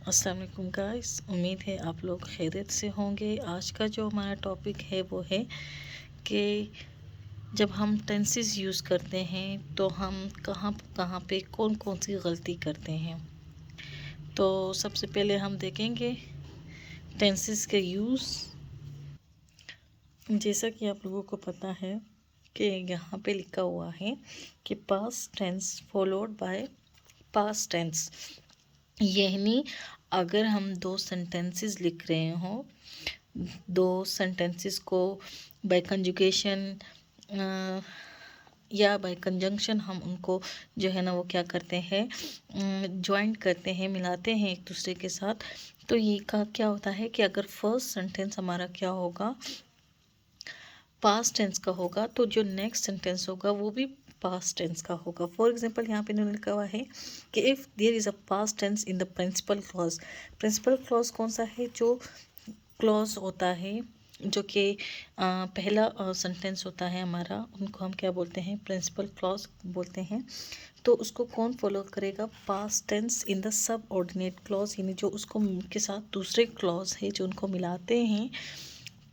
अस्सलाम वालेकुम गाइस, उम्मीद है आप लोग खैरियत से होंगे। आज का जो हमारा टॉपिक है वो है कि जब हम टेंसेस यूज़ करते हैं तो हम कहाँ कहाँ पे कौन कौन सी गलती करते हैं। तो सबसे पहले हम देखेंगे टेंसेस के यूज़। जैसा कि आप लोगों को पता है कि यहाँ पे लिखा हुआ है कि past tense followed by past tense, यानी अगर हम दो सेंटेंसेस लिख रहे हों, दो सेंटेंसेस को बाय कंजुगेशन या बाय कंजंक्शन हम उनको जो है ना वो क्या करते हैं, ज्वाइंट करते हैं, मिलाते हैं एक दूसरे के साथ। तो ये का क्या होता है कि अगर फर्स्ट सेंटेंस हमारा क्या होगा, पास्ट टेंस का होगा, तो जो नेक्स्ट सेंटेंस होगा वो भी पास्ट टेंस का होगा। फॉर एग्जांपल यहाँ पे इन्होंने लिखा हुआ है कि if there is a past tense in the principal clause. Principal clause कौन सा है? जो क्लॉज होता है, जो कि पहला सेंटेंस होता है हमारा, उनको हम क्या बोलते हैं? प्रिंसिपल क्लॉज बोलते हैं। तो उसको कौन फॉलो करेगा? Past tense in the subordinate clause, यानी जो उसको के साथ दूसरे क्लॉज है जो उनको मिलाते हैं,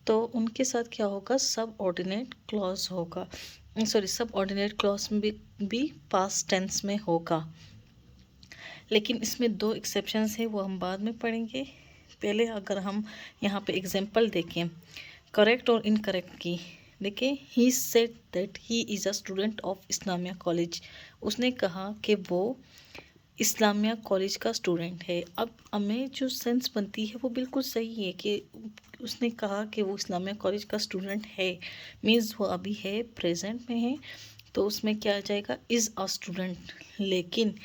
तो उनके साथ क्या होगा? सब ऑर्डिनेट क्लॉज होगा। सॉरी, सब ऑर्डिनेट क्लॉज में भी पास्ट टेंस में होगा। लेकिन इसमें दो एक्सेप्शंस है, वो हम बाद में पढ़ेंगे। पहले अगर हम यहाँ पे एग्जांपल देखें करेक्ट और इनकरेक्ट की, देखिए, ही said that he is a student of Islamia college. उसने कहा कि वो इस्लामिया कॉलेज का स्टूडेंट है। अब हमें जो सेंस बनती है वो बिल्कुल सही है कि उसने कहा कि वो इस्लामिया कॉलेज का स्टूडेंट है, मीन्स वो अभी है, प्रेजेंट में है, तो उसमें क्या आ जाएगा? Is a student. लेकिन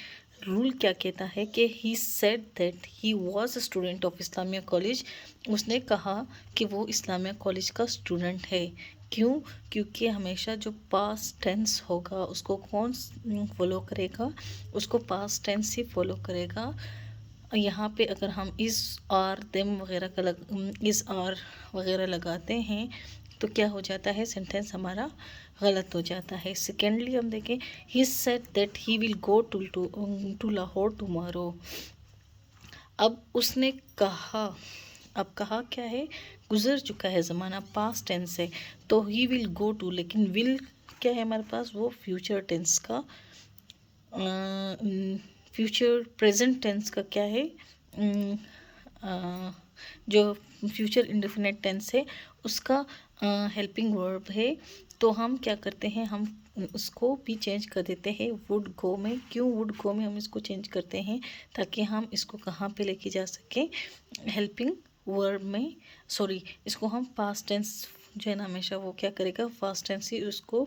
रूल क्या कहता है कि he said that he was a student of Islamia college. उसने कहा कि वो इस्लामिया कॉलेज का स्टूडेंट है। क्यों? क्योंकि हमेशा जो पास्ट टेंस होगा उसको कौन फॉलो करेगा? उसको पास्ट टेंस ही फॉलो करेगा। यहाँ पे अगर हम इस आर देम वगैरह का इस आर वगैरह लगाते हैं तो क्या हो जाता है? सेंटेंस हमारा गलत हो जाता है। सेकेंडली हम देखें, he said that he will go to Lahore tomorrow. अब उसने कहा, अब कहा क्या है? गुजर चुका है ज़माना, पास्ट टेंस है, तो ही विल गो टू, लेकिन विल क्या है हमारे पास? वो फ्यूचर टेंस का, फ्यूचर प्रेजेंट टेंस का क्या है? जो फ्यूचर इंडेफिनिट टेंस है उसका हेल्पिंग वर्ब है। तो हम क्या करते हैं? हम उसको भी चेंज कर देते हैं वुड गो में। क्यों वुड गो में हम इसको चेंज करते हैं? ताकि हम इसको कहाँ पे लेके जा सकें? हेल्पिंग वर्ब में। सॉरी, इसको हम पास्ट टेंस जो है ना, हमेशा वो क्या करेगा? पास्ट टेंस ही उसको,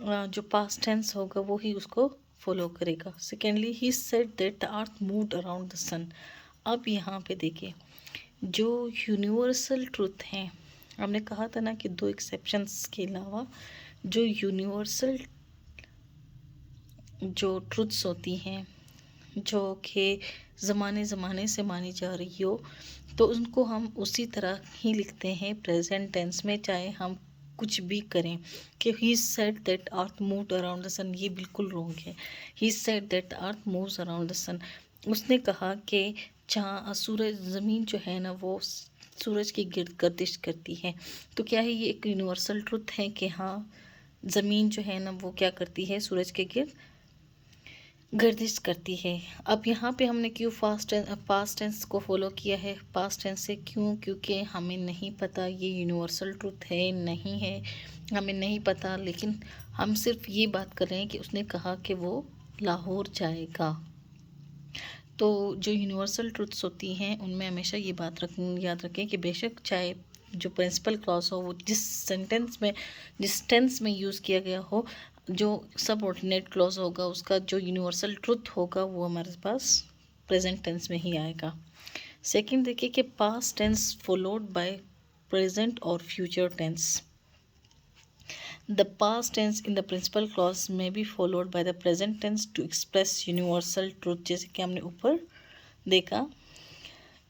जो पास्ट टेंस होगा वो ही उसको फॉलो करेगा। Secondly, he said that the earth moved around the sun. अब यहाँ पे देखिए, जो यूनिवर्सल ट्रुथ हैं, हमने कहा था ना कि दो एक्सेप्शंस के अलावा जो यूनिवर्सल जो ट्रुथ्स होती हैं, जो कि ज़माने ज़माने से मानी जा रही हो, तो उनको हम उसी तरह ही लिखते हैं प्रेजेंट टेंस में, चाहे हम कुछ भी करें। कि he said that earth moved around the sun, ये बिल्कुल रॉन्ग है। He said that earth moves around the sun, उसने कहा कि जहाँ सूरज, ज़मीन जो है ना वो सूरज की गिर्द गर्दिश करती है। तो क्या है? ये एक यूनिवर्सल ट्रुथ है कि हाँ, ज़मीन जो है ना वो क्या करती है? सूरज के गिर्द गर्दिश करती है। अब यहाँ पे हमने क्यों पास्ट टेंस को फॉलो किया है पास्ट टेंस से? क्यों? क्योंकि हमें नहीं पता ये यूनिवर्सल ट्रुथ है नहीं है, हमें नहीं पता। लेकिन हम सिर्फ ये बात कर रहे हैं कि उसने कहा कि वो लाहौर जाएगा। तो जो यूनिवर्सल ट्रुथ्स होती हैं उनमें हमेशा ये बात याद रखें कि बेशक चाहे जो प्रिंसिपल क्लॉज हो वो जिस टेंस में यूज़ किया गया हो, जो सब ऑर्डिनेट क्लॉज होगा उसका जो यूनिवर्सल ट्रुथ होगा वो हमारे पास प्रेजेंट टेंस में ही आएगा। सेकंड देखिए कि past tense followed by present और future tense. The past tense in the principal clause may be followed by the present tense to express universal truth। जैसे कि हमने ऊपर देखा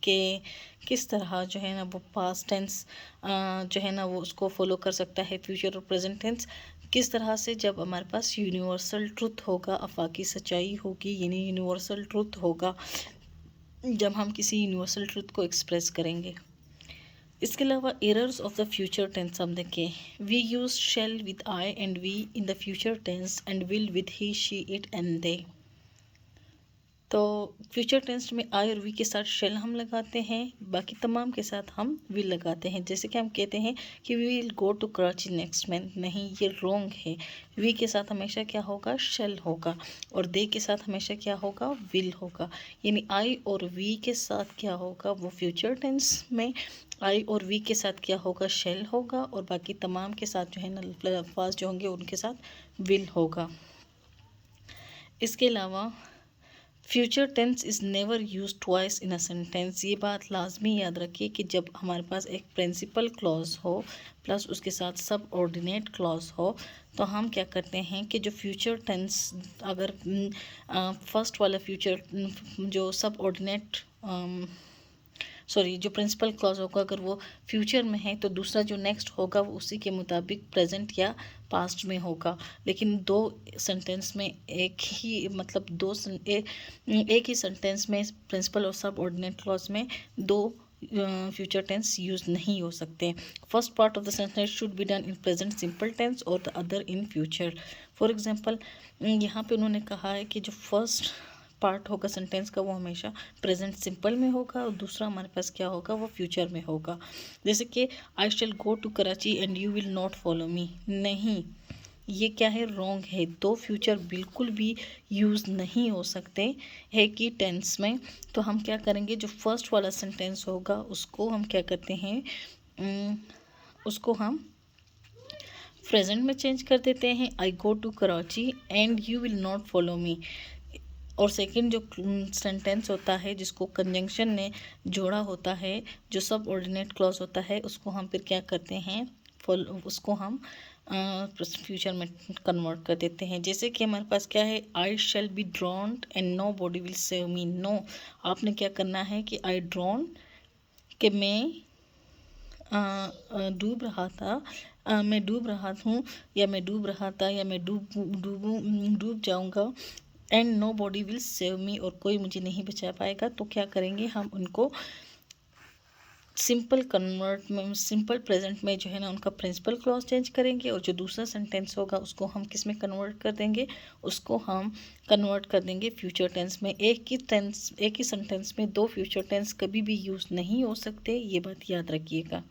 कि किस तरह जो है ना वो पास्ट टेंस जो है ना वो उसको फॉलो कर सकता है फ्यूचर और प्रेजेंट टेंस। किस तरह से? जब हमारे पास यूनिवर्सल ट्रुथ होगा, आफाकी सच्चाई होगी, यानी यूनिवर्सल ट्रुथ होगा, जब हम किसी यूनिवर्सल ट्रुथ को एक्सप्रेस करेंगे। इसके अलावा errors of the future tense हम देखें। We use shall with I and we in the future tense and will with he she it and they. तो फ्यूचर टेंस में आई और वी के साथ शेल हम लगाते हैं, बाकी तमाम के साथ हम विल लगाते हैं। जैसे कि हम कहते हैं कि we will go to Karachi next month, नहीं ये रॉन्ग है। वी के साथ हमेशा क्या होगा, शेल होगा, और दे के साथ हमेशा क्या होगा, विल होगा। यानी आई और वी के साथ क्या होगा, वो फ्यूचर टेंस में आई और वी के साथ क्या होगा, शेल होगा, और बाकी तमाम के साथ जो है ना अल्फाज जो होंगे उनके साथ विल होगा। इसके अलावा future tense is never use twice in a sentence. ये बात लाजमी याद रखिए कि जब हमारे पास एक प्रिंसिपल क्लॉज हो प्लस उसके साथ सब ऑर्डिनेट क्लॉज हो, तो हम क्या करते हैं कि जो फ्यूचर टेंस अगर फर्स्ट वाला फ्यूचर जो सब ऑर्डिनेट जो प्रिंसिपल क्लॉज होगा अगर वो फ्यूचर में है, तो दूसरा जो नेक्स्ट होगा वो उसी के मुताबिक प्रेजेंट या पास्ट में होगा। लेकिन दो सेंटेंस में एक ही मतलब एक ही सेंटेंस में प्रिंसिपल और सब ऑर्डिनेट क्लॉज में दो फ्यूचर टेंस यूज नहीं हो सकते। First part of the sentence should be done in present simple tense और the other in future. For example यहाँ पे उन्होंने कहा है कि जो फर्स्ट पार्ट होगा सेंटेंस का वो हमेशा प्रेजेंट सिंपल में होगा, और दूसरा हमारे पास क्या होगा, वो फ्यूचर में होगा। जैसे कि I shall go to Karachi and you will not follow me, नहीं ये क्या है, रॉन्ग है। दो फ्यूचर बिल्कुल भी यूज़ नहीं हो सकते है कि टेंस में। तो हम क्या करेंगे, जो फर्स्ट वाला सेंटेंस होगा उसको हम क्या करते हैं, उसको हम प्रेजेंट में चेंज कर देते हैं, I go to Karachi and you will not follow me. और सेकंड जो सेंटेंस होता है जिसको कंजंक्शन ने जोड़ा होता है, जो सब ऑर्डिनेट क्लॉज होता है, उसको हम फिर क्या करते हैं, उसको हम फ्यूचर में कन्वर्ट कर देते हैं। जैसे कि हमारे पास क्या है, I shall be drowned and nobody will save me. No आपने क्या करना है कि आई ड्रॉन कि मैं डूब रहा था, मैं डूब रहा हूँ, या मैं डूब रहा था, या मैं डूब जाऊँगा, and nobody will save me, और कोई मुझे नहीं बचा पाएगा। तो क्या करेंगे, हम उनको सिंपल कन्वर्ट में, सिंपल प्रेजेंट में जो है ना उनका प्रिंसिपल क्लॉज चेंज करेंगे, और जो दूसरा सेंटेंस होगा उसको हम किस में कन्वर्ट कर देंगे, उसको हम कन्वर्ट कर देंगे फ्यूचर टेंस में। एक ही सेंटेंस में दो फ्यूचर टेंस कभी भी यूज़ नहीं हो सकते, ये बात याद रखिएगा।